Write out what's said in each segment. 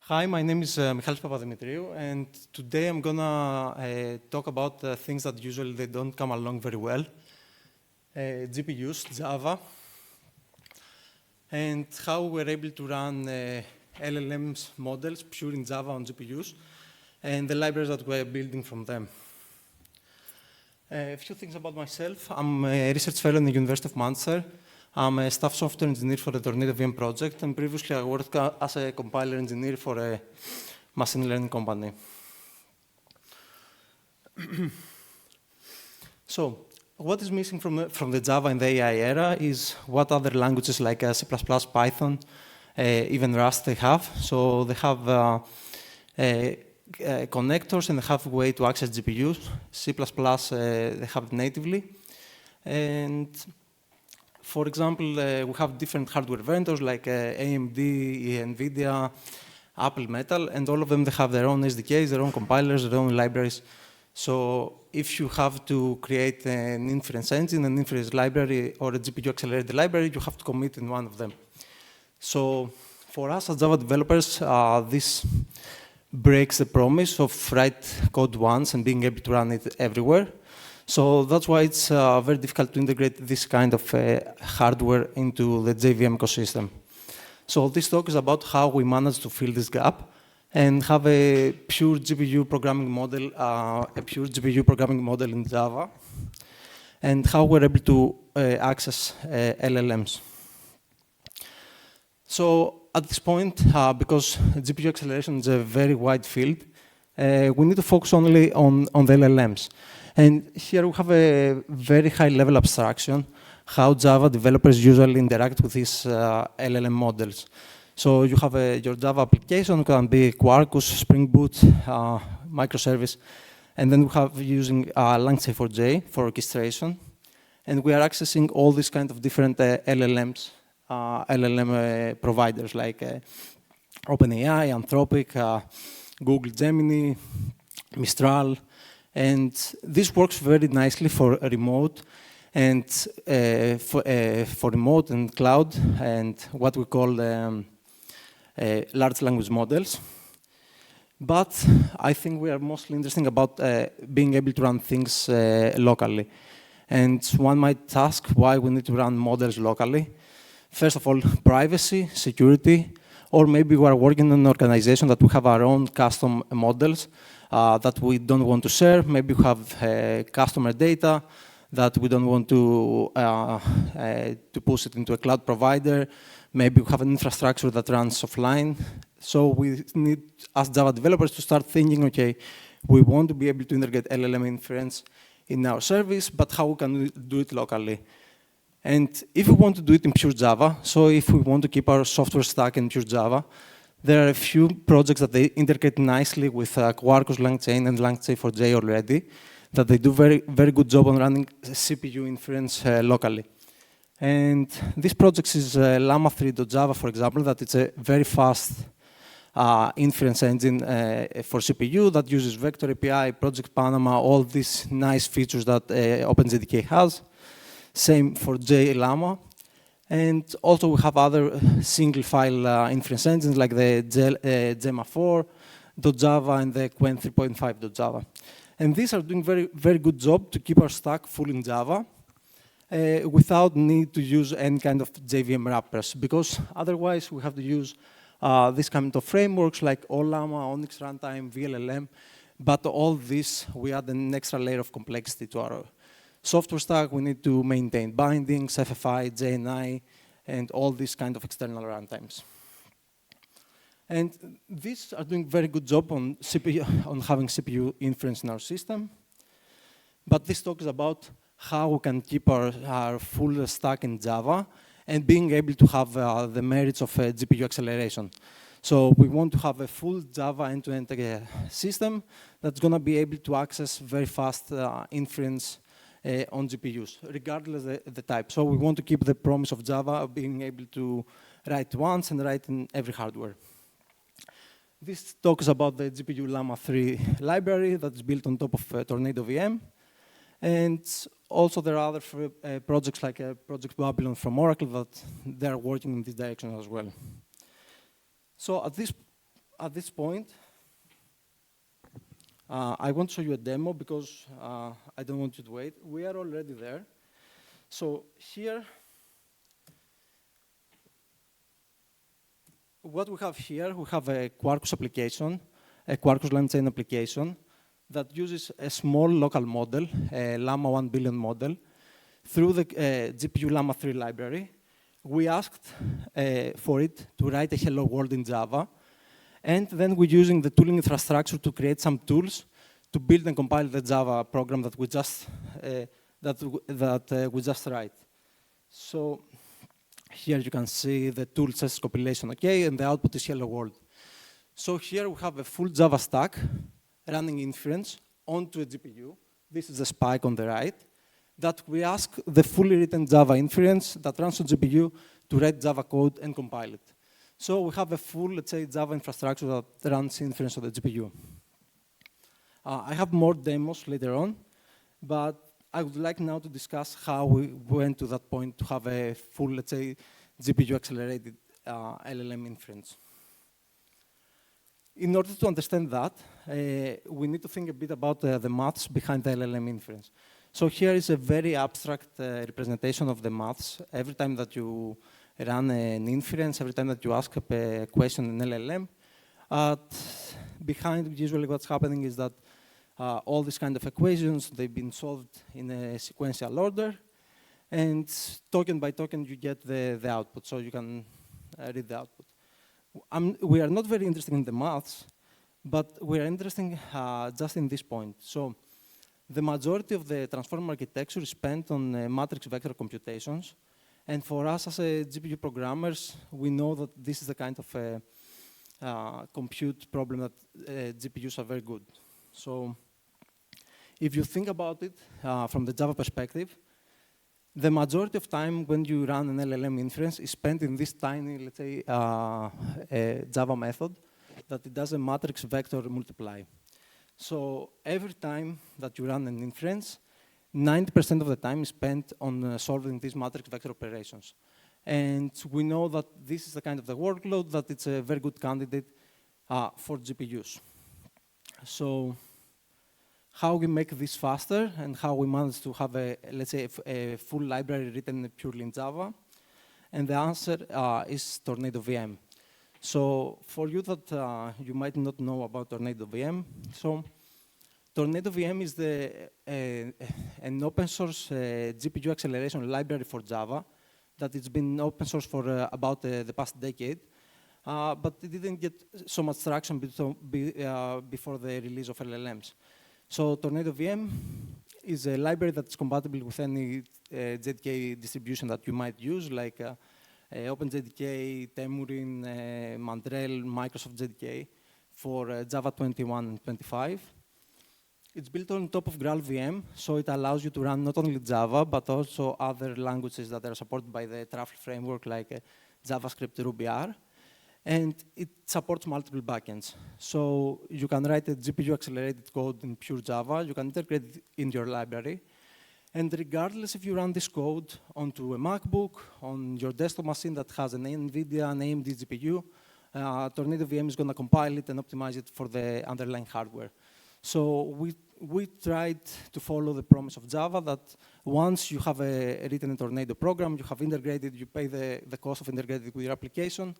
Hi, my name is Michalis Papadimitriou, and today I'm gonna talk about things that usually they don't come along very well. GPUs, Java, and how we're able to run LLMs models pure in Java on GPUs, and the libraries that we're building from them. A few things about myself. I'm a research fellow in the University of Manchester. I'm a staff software engineer for the TornadoVM project, and previously I worked as a compiler engineer for a machine learning company. So, what is missing from the Java and the AI era is what other languages like C++, Python, even Rust they have. So they have connectors and they have a way to access GPUs. C++ they have it natively. And for example, we have different hardware vendors like AMD, NVIDIA, Apple Metal, and all of them they have their own SDKs, their own compilers, their own libraries. So if you have to create an inference engine, an inference library, or a GPU accelerated library, you have to commit in one of them. So for us as Java developers, this breaks the promise of write code once and being able to run it everywhere. So that's why it's very difficult to integrate this kind of hardware into the JVM ecosystem. So this talk is about how we managed to fill this gap and have a pure GPU programming model, in Java, and how we're able to access LLMs. So at this point, because GPU acceleration is a very wide field, we need to focus only on the LLMs. And here we have a very high-level abstraction, how Java developers usually interact with these LLM models. So you have your Java application, can be Quarkus, Spring Boot, microservice, and then we have using LangChain4j for orchestration. And we are accessing all these kind of different LLMs, LLM providers like OpenAI, Anthropic, Google Gemini, Mistral. And this works very nicely for remote and for remote and cloud and what we call large language models. But I think we are mostly interested about being able to run things locally. And one might ask why we need to run models locally. First of all, privacy, security, or maybe we are working in an organization that we have our own custom models that we don't want to share. Maybe we have customer data that we don't want to push it into a cloud provider. Maybe we have an infrastructure that runs offline. So we need, as Java developers, to start thinking, okay, we want to be able to integrate LLM inference in our service, but how can we do it locally? And if we want to do it in pure Java, so if we want to keep our software stack in pure Java, there are a few projects that they integrate nicely with Quarkus, LangChain, and LangChain4j already, that they do very good job on running CPU inference locally. And this project is Llama3.java, for example, that it's a very fast inference engine for CPU that uses Vector API, Project Panama, all these nice features that OpenJDK has. Same for JLama. And also we have other single file inference engines like the JLama4.java and the Qwen3.5.java. And these are doing very good job to keep our stack full in Java without need to use any kind of JVM wrappers, because otherwise we have to use this kind of frameworks like Llama, Onyx Runtime, VLLM, but all this, we add an extra layer of complexity to our software stack. We need to maintain bindings, FFI, JNI, and all these kind of external runtimes. And these are doing very good job on CPU, on having CPU inference in our system. But this talk is about how we can keep our full stack in Java and being able to have the merits of GPU acceleration. So we want to have a full Java end-to-end system that's going to be able to access very fast inference on GPUs, regardless of the type. So we want to keep the promise of Java of being able to write once and write in every hardware. This talk is about the GPULlama3 library that's built on top of TornadoVM. And also there are other projects like Project Babylon from Oracle that they're working in this direction as well. So at this at this point, I want to show you a demo because I don't want you to wait. We are already there. So here, what we have here, we have a Quarkus application, a Quarkus LangChain application that uses a small local model, a Llama 1 billion model, through the GPULlama3 library. We asked for it to write a hello world in Java, and then we're using the tooling infrastructure to create some tools to build and compile the Java program that we just write. So here you can see the tool says compilation, okay, and the output is hello world. So here we have a full Java stack running inference onto a GPU. This is the spike on the right. That we ask the fully written Java inference that runs on GPU to write Java code and compile it. So we have a full, let's say, Java infrastructure that runs inference on the GPU. I have more demos later on, but I would like now to discuss how we went to that point to have a full, let's say, GPU-accelerated LLM inference. In order to understand that, we need to think a bit about the maths behind the LLM inference. So here is a very abstract representation of the maths. Every time that you run an inference, every time that you ask a question in LLM, behind usually what's happening is that all these kind of equations, they've been solved in a sequential order, and token by token you get the output, so you can read the output. We are not very interested in the maths, but we are interested just in this point. So the majority of the transformer architecture is spent on matrix vector computations. And for us as GPU programmers, we know that this is the kind of compute problem that GPUs are very good. So if you think about it from the Java perspective, the majority of time when you run an LLM inference is spent in this tiny, let's say, Java method that it does a matrix vector multiply. So every time that you run an inference, 90% of the time is spent on solving these matrix vector operations. And we know that this is the kind of the workload that it's a very good candidate for GPUs. So how we make this faster and how we manage to have let's say, a full library written purely in Java? And the answer is TornadoVM. So for you that you might not know about TornadoVM, so TornadoVM is an open source GPU acceleration library for Java that it's been open source for about the past decade, but it didn't get so much traction before the release of LLMs. So TornadoVM is a library that's compatible with any JDK distribution that you might use, like OpenJDK, Temurin, Mandrel, Microsoft JDK for Java 21 and 25. It's built on top of GraalVM, so it allows you to run not only Java, but also other languages that are supported by the Truffle framework, like JavaScript, Ruby R. And it supports multiple backends. So you can write a GPU-accelerated code in pure Java. You can integrate it in your library. And regardless if you run this code onto a MacBook, on your desktop machine that has an NVIDIA, an AMD GPU, TornadoVM is going to compile it and optimize it for the underlying hardware. So we tried to follow the promise of Java that once you have written a Tornado program, you have integrated, you pay the cost of integrating it with your application,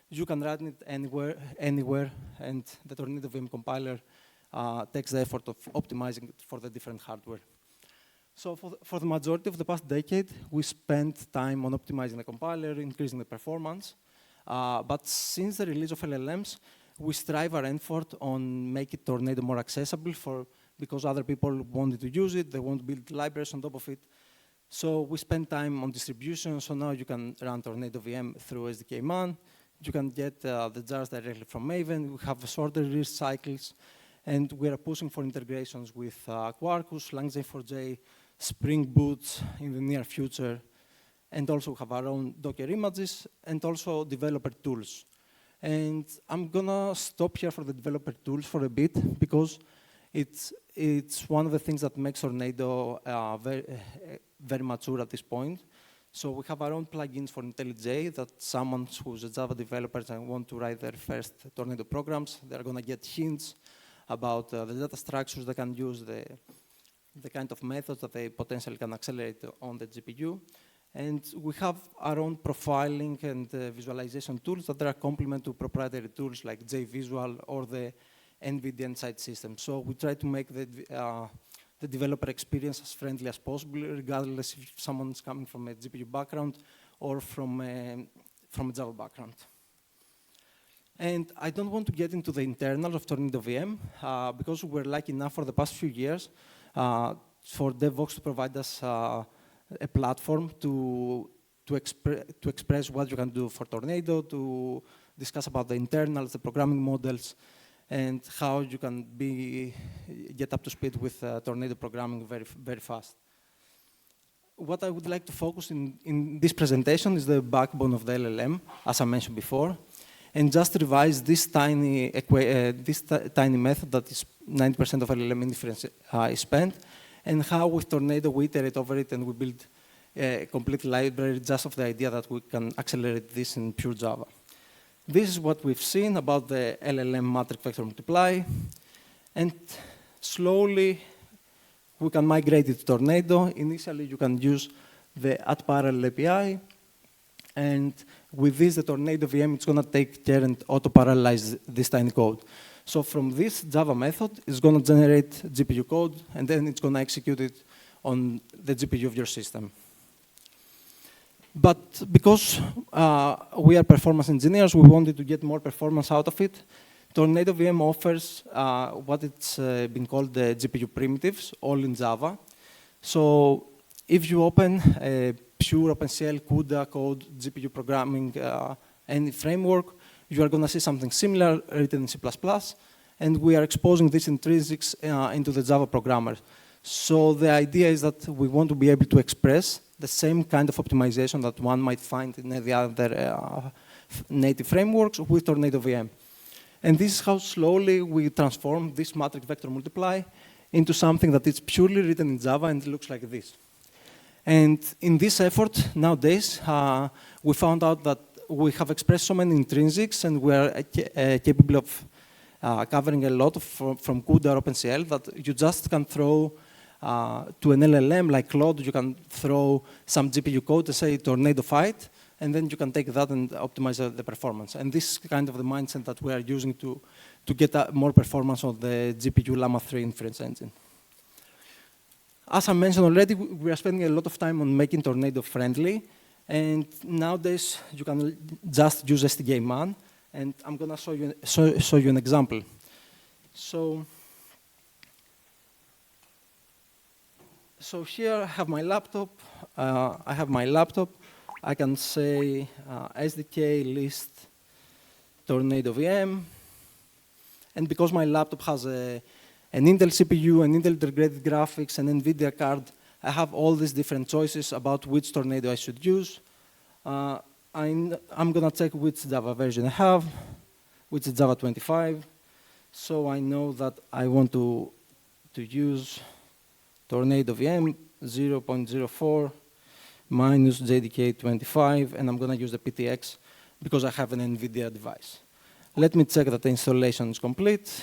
you can run it anywhere, and the TornadoVM compiler takes the effort of optimizing it for the different hardware. So for the majority of the past decade, we spent time on optimizing the compiler, increasing the performance. But since the release of LLMs, we strive our effort on making Tornado more accessible because other people wanted to use it, they want to build libraries on top of it. So we spend time on distribution, so now you can run TornadoVM through SDK-man. You can get the jars directly from Maven. We have shorter release cycles, and we are pushing for integrations with Quarkus, LangChain4j, Spring Boot in the near future, and also have our own Docker images, and also developer tools. And I'm gonna stop here for the developer tools for a bit, because it's one of the things that makes Tornado very mature at this point. So we have our own plugins for IntelliJ that someone who's a Java developer and want to write their first Tornado programs, they're going to get hints about the data structures they can use, the kind of methods that they potentially can accelerate on the GPU. And we have our own profiling and visualization tools that are a complement to proprietary tools like JVisual or the NVIDIA Insight system. So we try to make the developer experience as friendly as possible, regardless if someone's coming from a GPU background or from a Java background. And I don't want to get into the internals of TornadoVM because we're lucky enough for the past few years for Devoxx to provide us a platform to express what you can do for Tornado, to discuss about the internals, the programming models, and how you can get up to speed with Tornado programming very, very fast. What I would like to focus in this presentation is the backbone of the LLM, as I mentioned before, and just revise this tiny method that is 90% of LLM inference is spent, and how with Tornado we iterate over it and we build a complete library just of the idea that we can accelerate this in pure Java. This is what we've seen about the LLM matrix vector multiply, and slowly we can migrate it to Tornado. Initially, you can use the @parallel API, and with this, the TornadoVM, it's going to take care and auto-parallelize this tiny code. So from this Java method, it's going to generate GPU code, and then it's going to execute it on the GPU of your system. But because we are performance engineers, we wanted to get more performance out of it. TornadoVM offers what it's been called the GPU primitives, all in Java. So if you open a pure OpenCL, CUDA code, GPU programming, any framework, you are going to see something similar written in C++, and we are exposing these intrinsics into the Java programmer. So the idea is that we want to be able to express the same kind of optimization that one might find in the other native frameworks with TornadoVM. And this is how slowly we transform this matrix vector multiply into something that is purely written in Java and looks like this. And in this effort, nowadays, we found out that we have expressed so many intrinsics and we are capable of covering a lot from CUDA or OpenCL that you just can throw to an LLM like Claude, you can throw some GPU code to say Tornado fight, and then you can take that and optimize the performance. And this is kind of the mindset that we are using to get more performance on the GPULlama3 inference engine. As I mentioned already, we are spending a lot of time on making Tornado friendly. And nowadays, you can just use STGman. And I'm going to show you an example. So here I have my laptop. I can say SDK list TornadoVM. And because my laptop has an Intel CPU, an Intel integrated graphics, an NVIDIA card, I have all these different choices about which Tornado I should use. I'm going to check which Java version I have, which is Java 25. So I know that I want to use TornadoVM 0.04 minus JDK 25, and I'm going to use the PTX because I have an NVIDIA device. Let me check that the installation is complete.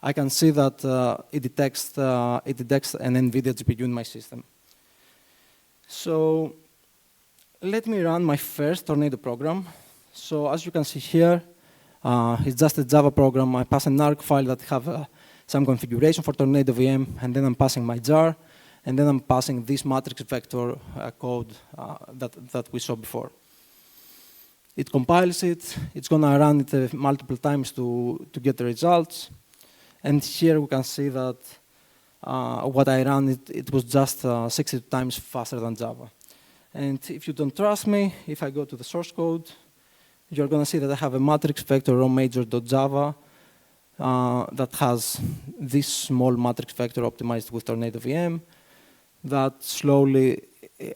I can see that it detects an NVIDIA GPU in my system. So let me run my first Tornado program. So as you can see here, it's just a Java program. I pass an ARC file that have some configuration for TornadoVM, and then I'm passing my jar, and then I'm passing this matrix vector code that we saw before. It compiles it. It's going to run it multiple times to get the results. And here we can see that what I ran, it was just 60 times faster than Java. And if you don't trust me, if I go to the source code, you're going to see that I have a matrix vector major.java that has this small matrix vector optimized with TornadoVM. That slowly,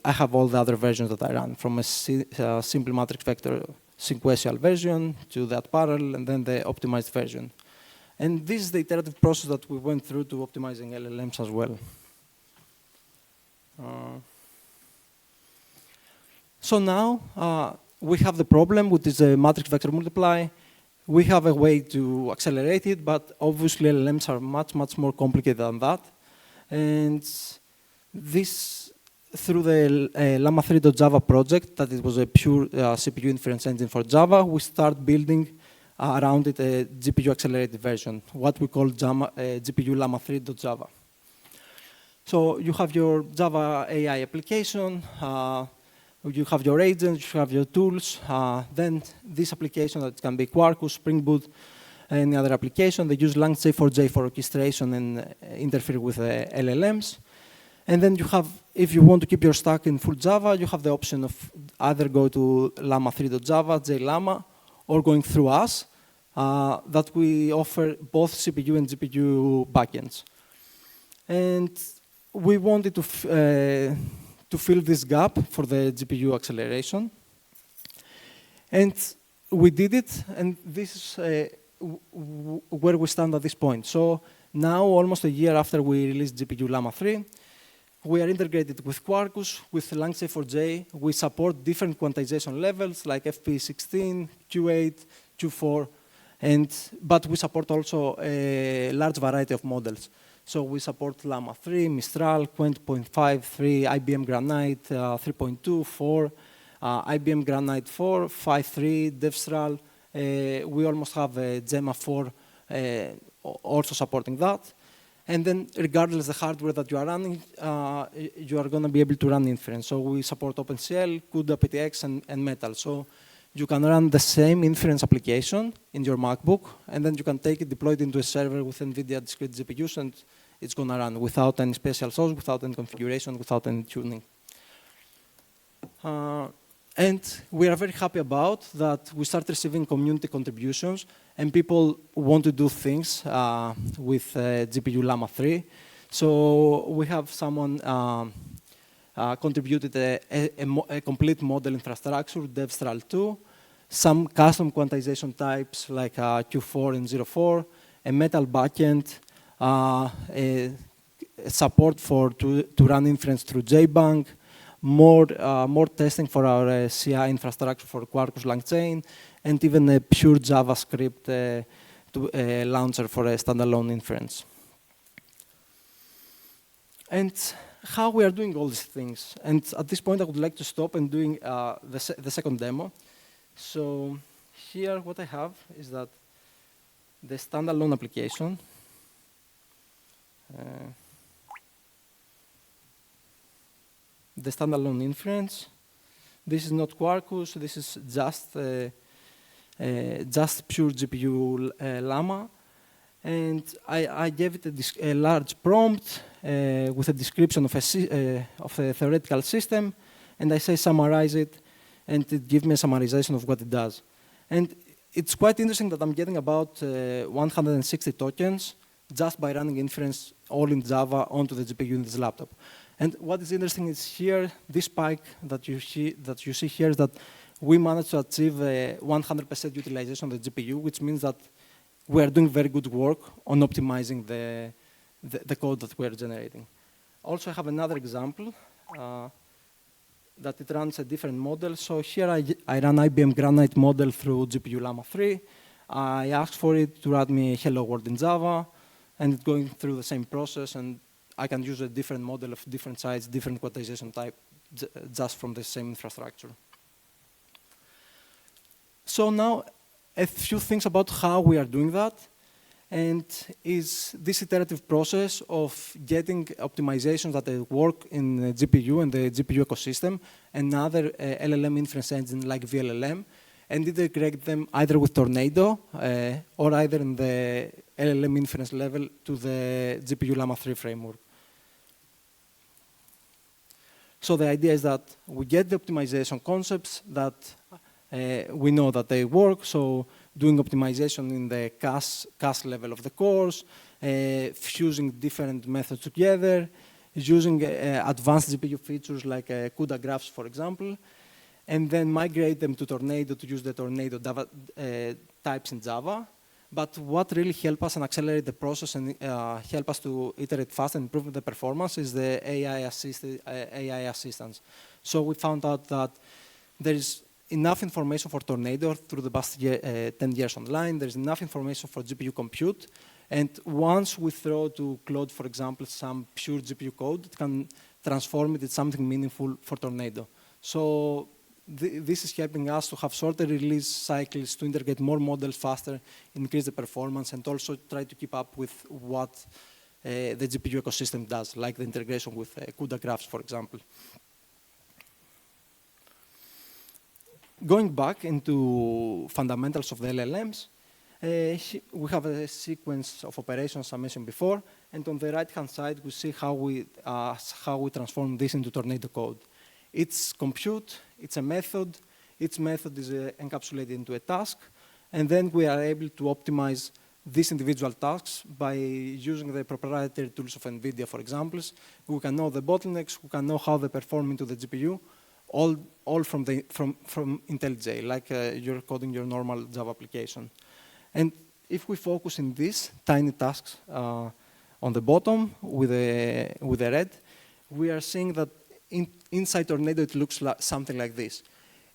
I have all the other versions that I run, from a simple matrix vector sequential version to that parallel, and then the optimized version. And this is the iterative process that we went through to optimizing LLMs as well. So now we have the problem, which is a matrix vector multiply. We have a way to accelerate it, but obviously LLMs are much, much more complicated than that. And this, through the Llama3.java project, that it was a pure CPU inference engine for Java, we start building around it a GPU accelerated version, what we call GPULlama3.java. So you have your Java AI application, you have your agents, you have your tools, then this application that can be Quarkus, Spring Boot, any other application, they use LangChain4j for orchestration and interfere with LLMs. And then you have, if you want to keep your stack in full Java, you have the option of either go to Llama3.java, JLama, or going through us, that we offer both CPU and GPU backends. And we wanted to fill this gap for the GPU acceleration. And we did it, and this is where we stand at this point. So now, almost a year after we released GPULlama3, we are integrated with Quarkus, with LangChain4j. We support different quantization levels like FP16, Q8, Q4, but we support also a large variety of models. So we support Llama 3, Mistral, Quant.5, 3, IBM Granite, 3.2, 4, IBM Granite 4, 5.3, Devstral. We almost have JLama 4 also supporting that. And then regardless of the hardware that you are running, you are going to be able to run inference. So we support OpenCL, CUDA, PTX, and Metal. So you can run the same inference application in your MacBook, and then you can take it, deploy it into a server with NVIDIA discrete GPUs, and it's going to run without any special source, without any configuration, without any tuning. And we are very happy about that we start receiving community contributions, and people want to do things with GPULlama3. So we have someone contributed a complete model infrastructure, Devstral 2, some custom quantization types like Q4 and 04, a Metal backend, a support to run inference through JBank, more testing for our CI infrastructure for Quarkus LangChain, and even a pure JavaScript launcher for a standalone inference. And how we are doing all these things. And at this point, I would like to stop and doing the second demo. So here, what I have is that the standalone application. The standalone inference. This is not Quarkus. This is just pure GPU Llama. And I gave it a large prompt with a description of a theoretical system. And I say summarize it, and it gives me a summarization of what it does. And it's quite interesting that I'm getting about 160 tokens just by running inference all in Java onto the GPU in this laptop. And what is interesting is here, this spike that you see here is that we managed to achieve 100% utilization of the GPU, which means that we are doing very good work on optimizing the code that we are generating. Also, I have another example that it runs a different model. So here I run IBM Granite model through GPULlama3. I asked for it to run me hello world in Java, and it's going through the same process, and I can use a different model of different size, different quantization type, just from the same infrastructure. So now, a few things about how we are doing that, and is this iterative process of getting optimizations that work in the GPU and the GPU ecosystem, and other LLM inference engine like VLLM, and integrate them either with Tornado or either in the LLM inference level to the GPULlama3 framework. So the idea is that we get the optimization concepts that we know that they work. So doing optimization in the cache level of the cores, fusing different methods together, using advanced GPU features like CUDA graphs, for example, and then migrate them to Tornado to use the Tornado types in Java. But what really helps us and accelerate the process and help us to iterate fast and improve the performance is the AI assistance. So we found out that there is enough information for Tornado through the past 10 years online. There's enough information for GPU compute. And once we throw to Claude, for example, some pure GPU code, it can transform it into something meaningful for Tornado. So this is helping us to have shorter release cycles, to integrate more models faster, increase the performance, and also try to keep up with what the GPU ecosystem does, like the integration with CUDA graphs, for example. Going back into fundamentals of the LLMs, we have a sequence of operations I mentioned before, and on the right-hand side, we see how we transform this into Tornado code. It's compute, it's a method, each method is encapsulated into a task, and then we are able to optimize these individual tasks by using the proprietary tools of NVIDIA, for example. We can know the bottlenecks, we can know how they perform into the GPU, all from IntelliJ, like you're coding your normal Java application. And if we focus in these tiny tasks on the bottom with the red, we are seeing that inside Tornado it looks like something like this.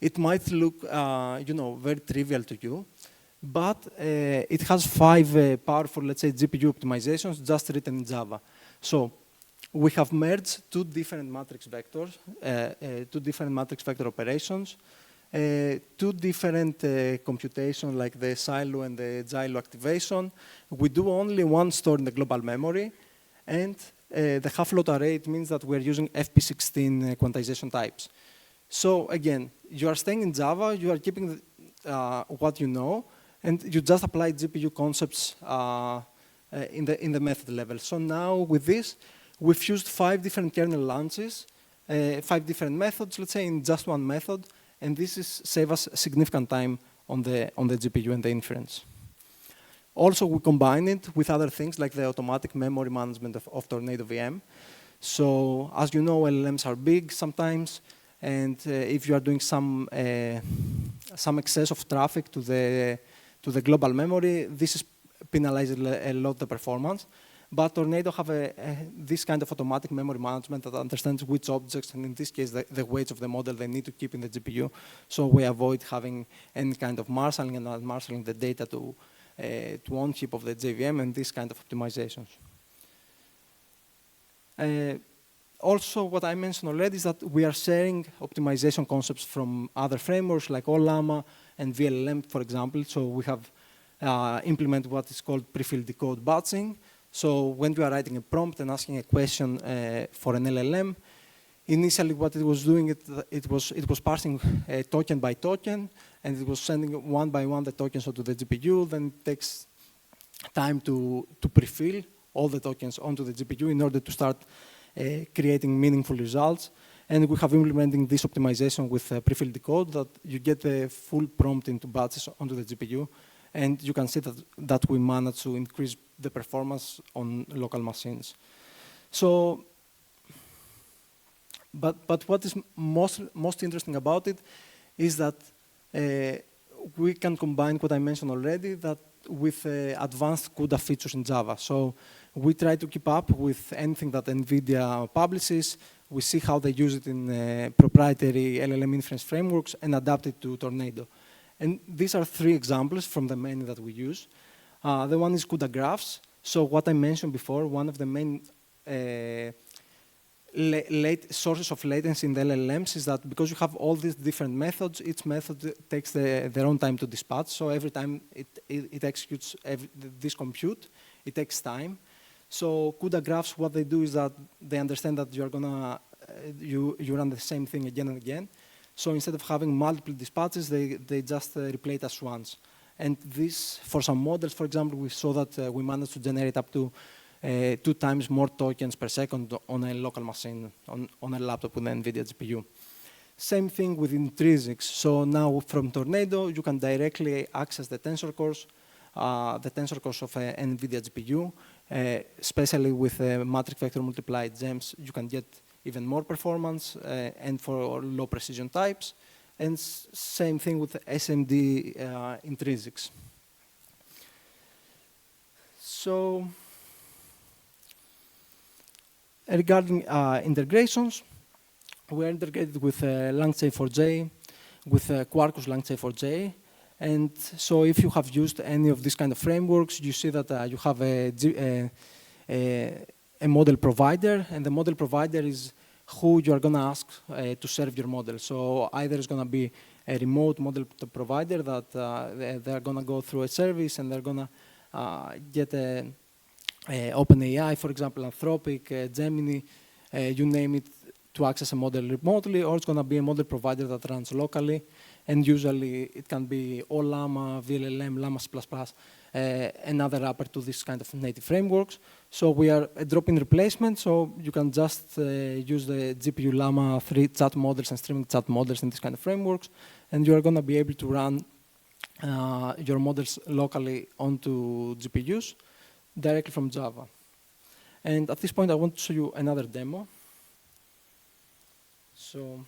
It might look very trivial to you, but it has 5 powerful, let's say, GPU optimizations just written in Java. So we have merged 2 different matrix vectors, 2 different matrix vector operations, 2 different computations like the silo and the gylo activation. We do only one store in the global memory, and the half-float array, it means that we're using FP16 quantization types. So again, you are staying in Java, you are keeping what you know, and you just apply GPU concepts in the method level. So now with this, we've used 5 different kernel launches, 5 different methods, let's say, in just one method, and this is save us significant time on the GPU and the inference. Also, we combine it with other things like the automatic memory management of TornadoVM. So as you know, LLMs are big sometimes, and if you are doing some excess of traffic to the global memory, this is penalizing a lot the performance. But Tornado have this kind of automatic memory management that understands which objects, and in this case, the weights of the model they need to keep in the GPU. So we avoid having any kind of marshalling and not marshalling the data to one chip of the JVM and this kind of optimizations. Also, what I mentioned already is that we are sharing optimization concepts from other frameworks like Llama and VLLM, for example. So we have implemented what is called pre-filled decode batching. So when you are writing a prompt and asking a question for an LLM, initially what it was doing, it was parsing token by token, and it was sending one by one the tokens onto the GPU. Then it takes time to pre-fill all the tokens onto the GPU in order to start creating meaningful results. And we have implementing this optimization with pre-filled decode that you get the full prompt into batches onto the GPU. And you can see that we managed to increase the performance on local machines. So, but what is most interesting about it is that we can combine what I mentioned already that with advanced CUDA features in Java. So we try to keep up with anything that NVIDIA publishes. We see how they use it in proprietary LLM inference frameworks and adapt it to Tornado. And these are 3 examples from the many that we use. The one is CUDA graphs. So what I mentioned before, one of the main sources of latency in the LLMs is that because you have all these different methods, each method takes their own time to dispatch. So every time it executes this compute, it takes time. So CUDA graphs, what they do is that they understand that you're gonna you run the same thing again and again. So instead of having multiple dispatches, they just replay it as once. And this, for some models, for example, we saw that we managed to generate up to 2 times more tokens per second on a local machine, on a laptop with an NVIDIA GPU. Same thing with intrinsics. So now from Tornado, you can directly access the tensor cores of an NVIDIA GPU, especially with matrix vector multiplied gems. You can get even more performance and for low precision types. And same thing with SMD intrinsics. So regarding integrations, we are integrated with LangChain4j, with Quarkus LangChain4j. And so if you have used any of these kind of frameworks, you see that you have a model provider, and the model provider is who you are going to ask to serve your model. So either it's going to be a remote model provider that they're going to go through a service and they're going to get OpenAI, for example, Anthropic, Gemini, you name it, to access a model remotely, or it's going to be a model provider that runs locally. And usually it can be Llama, VLLM, Llama C++, another wrapper to this kind of native frameworks. So we are a drop-in replacement, so you can just use the GPULlama3 chat models and streaming chat models in this kind of frameworks, and you are going to be able to run your models locally onto GPUs directly from Java. And at this point, I want to show you another demo. So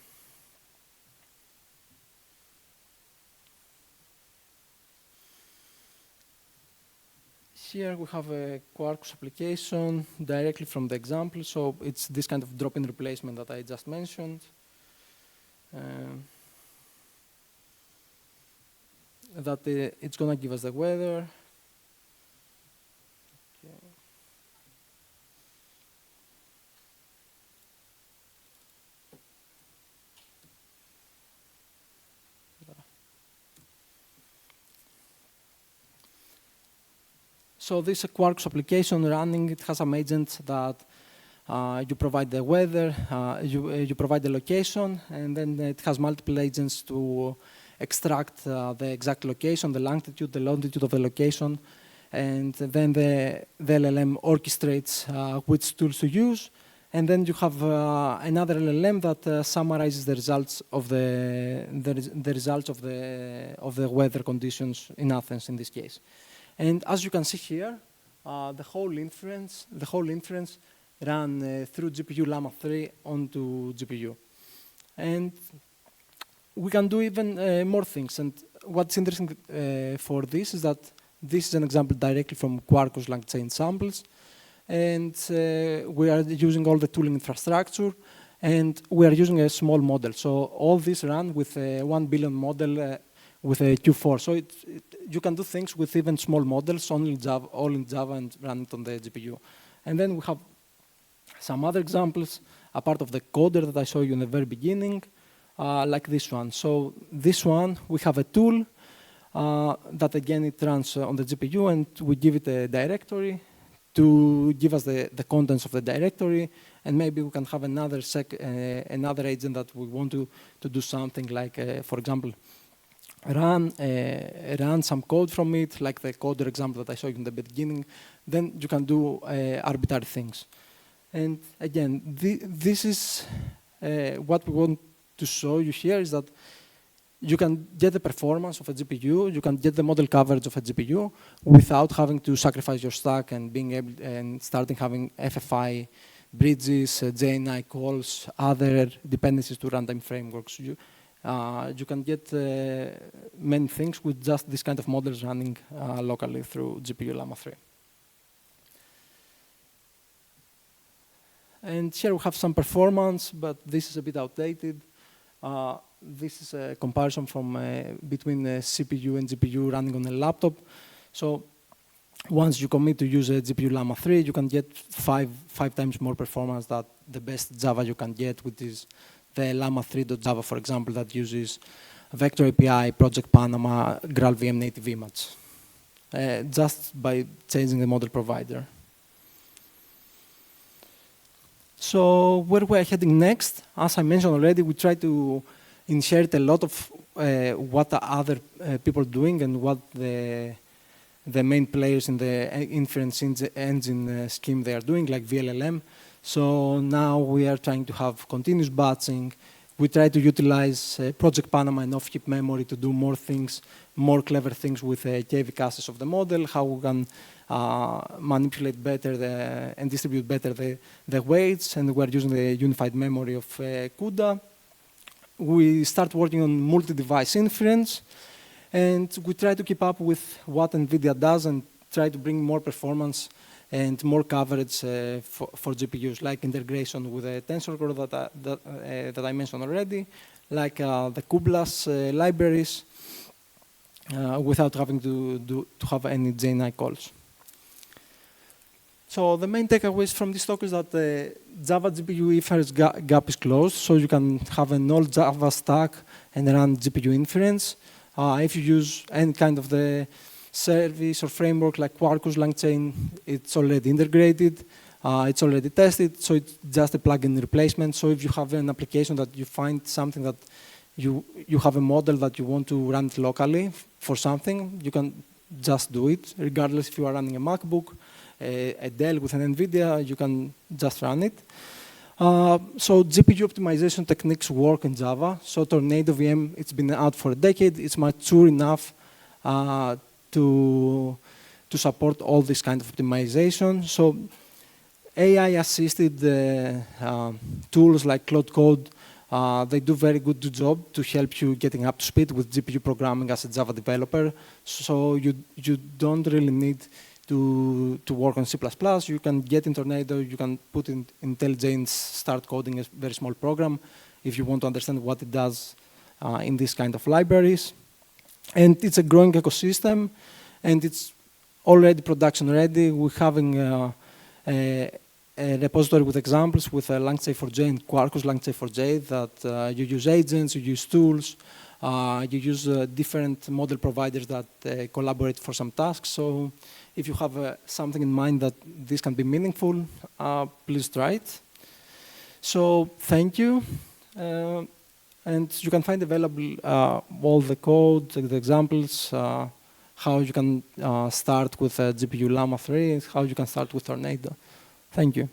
here we have a Quarkus application directly from the example. So it's this kind of drop-in replacement that I just mentioned. That it's going to give us the weather. Okay. So this is a Quarkus application running. It has some agents that you provide the weather, you provide the location, and then it has multiple agents to extract the exact location, the longitude, the longitude of the location, and then the LLM orchestrates which tools to use, and then you have another LLM that summarizes the results of the results of the weather conditions in Athens in this case. And as you can see here, the whole inference ran through GPULlama3 onto GPU. And we can do even more things. And what's interesting for this is that this is an example directly from Quarkus LangChain samples. And we are using all the tooling infrastructure. And we are using a small model. So all this ran with a 1 billion model with a Q4. So you can do things with even small models, all in Java and run it on the GPU. And then we have some other examples, a part of the coder that I showed you in the very beginning, like this one. So this one, we have a tool that again, it runs on the GPU, and we give it a directory to give us the contents of the directory, and maybe we can have another agent that we want to do something like, for example, run some code from it, like the coder example that I showed you in the beginning. Then you can do arbitrary things. And again, this is what we want to show you here, is that you can get the performance of a GPU, you can get the model coverage of a GPU without having to sacrifice your stack and being able and starting having FFI bridges, JNI calls, other dependencies to runtime frameworks. You can get many things with just this kind of models running locally through GPULlama3. And here we have some performance, but this is a bit outdated. This is a comparison from between a CPU and GPU running on a laptop. So once you commit to use a GPULlama3, you can get five times more performance than the best Java you can get, which is the Llama3.java, for example, that uses Vector API, Project Panama, GraalVM native image, just by changing the model provider. So where we're heading next, as I mentioned already, we try to inherit a lot of what the other people are doing and what the main players in the inference engine scheme they are doing, like VLLM. So now we are trying to have continuous batching. We try to utilize Project Panama and off-heap memory to do more things, more clever things with KV caches of the model, how we can manipulate better and distribute better the weights, and we're using the unified memory of CUDA. We start working on multi-device inference, and we try to keep up with what NVIDIA does and try to bring more performance and more coverage for GPUs, like integration with a tensor core that I mentioned already, like the kublas libraries, without having to have any JNI calls. So the main takeaways from this talk is that the Java GPU inference gap is closed, so you can have an old Java stack and run GPU inference. If you use any kind of the service or framework like Quarkus, LangChain, it's already integrated, it's already tested, so it's just a plug-in replacement. So if you have an application that you find something that you have a model that you want to run it locally for something, you can just do it, regardless if you are running a MacBook, a Dell with an NVIDIA, you can just run it. So GPU optimization techniques work in Java. So TornadoVM, it's been out for a decade. It's mature enough to support all this kind of optimization. So AI-assisted tools like Cloud Code, they do very good job to help you getting up to speed with GPU programming as a Java developer. So you don't really need to work on C++. You can get in Tornado, you can put in IntelliJ, start coding a very small program if you want to understand what it does in these kind of libraries. And it's a growing ecosystem, and it's already production ready. We're having a repository with examples with LangChain4j and Quarkus LangChain4j that you use agents, you use tools, you use different model providers that collaborate for some tasks. So if you have something in mind that this can be meaningful, please try it. So thank you. And you can find available all the code, the examples, how you can start with GPULlama3, how you can start with Tornado. Thank you.